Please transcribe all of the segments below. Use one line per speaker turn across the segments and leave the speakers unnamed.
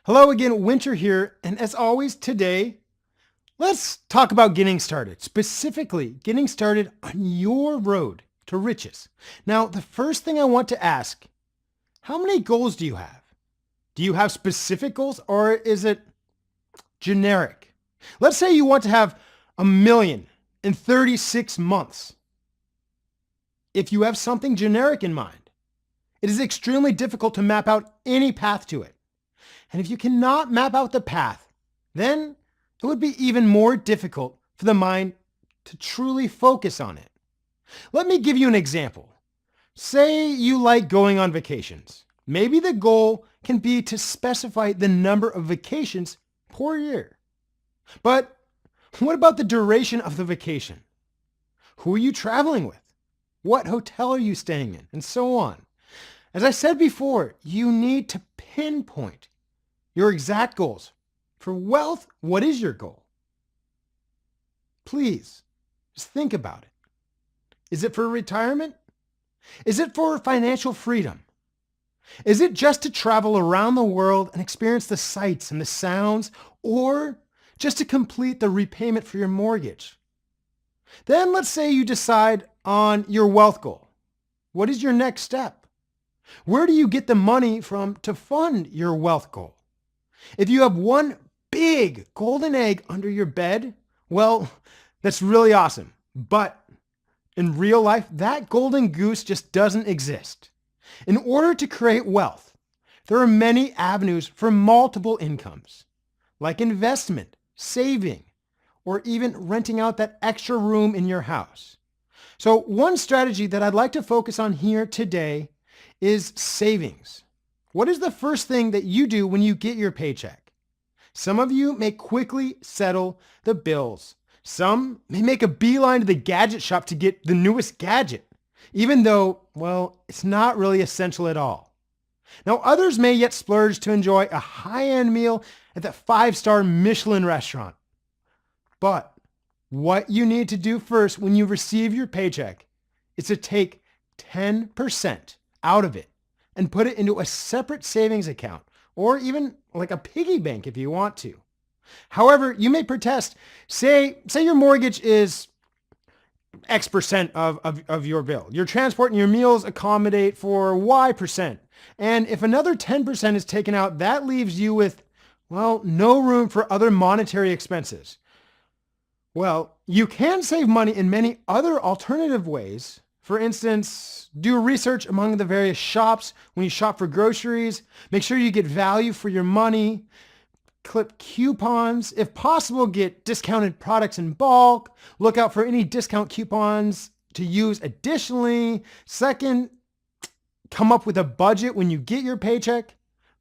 Hello again, Winter here, and as always today, let's talk about getting started, specifically getting started on your road to riches. Now, the first thing I want to ask, how many goals do you have? Do you have specific goals or is it generic? Let's say you want to have $1 million in 36 months. If you have something generic in mind, it is extremely difficult to map out any path to it. And if you cannot map out the path, then it would be even more difficult for the mind to truly focus on it. Let me give you an example. Say you like going on vacations. Maybe the goal can be to specify the number of vacations per year. But what about the duration of the vacation? Who are you traveling with? What hotel are you staying in? And so on. As I said before, you need to pinpoint your exact goals. For wealth, what is your goal? Please, just think about it. Is it for retirement? Is it for financial freedom? Is it just to travel around the world and experience the sights and the sounds, or just to complete the repayment for your mortgage? Then let's say you decide on your wealth goal. What is your next step? Where do you get the money from to fund your wealth goal? If you have one big golden egg under your bed, well, that's really awesome. But in real life, that golden goose just doesn't exist. In order to create wealth, there are many avenues for multiple incomes, like investment, saving, or even renting out that extra room in your house. So one strategy that I'd like to focus on here today is savings. What is the first thing that you do when you get your paycheck? Some of you may quickly settle the bills. Some may make a beeline to the gadget shop to get the newest gadget, even though, well, it's not really essential at all. Now, others may yet splurge to enjoy a high-end meal at the 5-star Michelin restaurant. But what you need to do first when you receive your paycheck is to take 10% out of it and put it into a separate savings account, or even like a piggy bank if you want to. However, you may protest, say your mortgage is X percent of your bill. Your transport and your meals accommodate for Y percent. And if another 10% is taken out, that leaves you with, well, no room for other monetary expenses. Well, you can save money in many other alternative ways. For instance, do research among the various shops when you shop for groceries. Make sure you get value for your money. Clip coupons. If possible, get discounted products in bulk. Look out for any discount coupons to use additionally. Second, come up with a budget when you get your paycheck.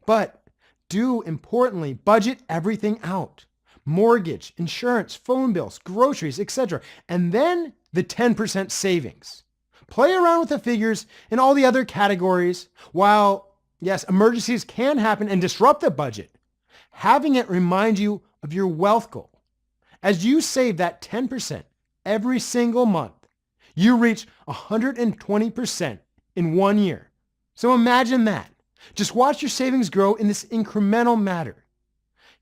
But do, importantly, budget everything out. Mortgage, insurance, phone bills, groceries, etc. And then the 10% savings. Play around with the figures in all the other categories. While, yes, emergencies can happen and disrupt the budget, having it remind you of your wealth goal. As you save that 10% every single month, you reach 120% in 1 year. So imagine that. Just watch your savings grow in this incremental manner.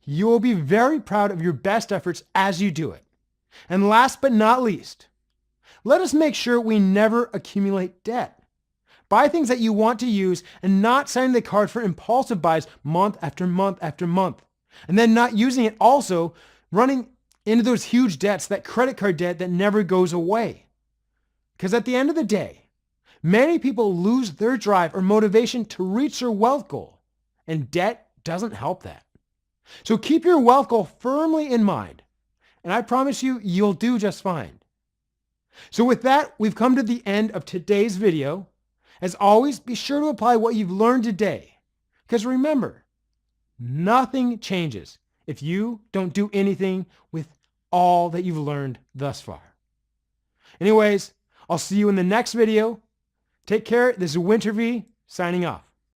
You will be very proud of your best efforts as you do it. And last but not least, let us make sure we never accumulate debt. Buy things that you want to use and not sign the card for impulsive buys month after month after month. And then not using it, also running into those huge debts, that credit card debt that never goes away. Because at the end of the day, many people lose their drive or motivation to reach their wealth goal, and debt doesn't help that. So keep your wealth goal firmly in mind, and I promise you, you'll do just fine. So with that, we've come to the end of today's video. As always, be sure to apply what you've learned today. Because remember, nothing changes if you don't do anything with all that you've learned thus far. Anyways, I'll see you in the next video. Take care. This is Winter V signing off.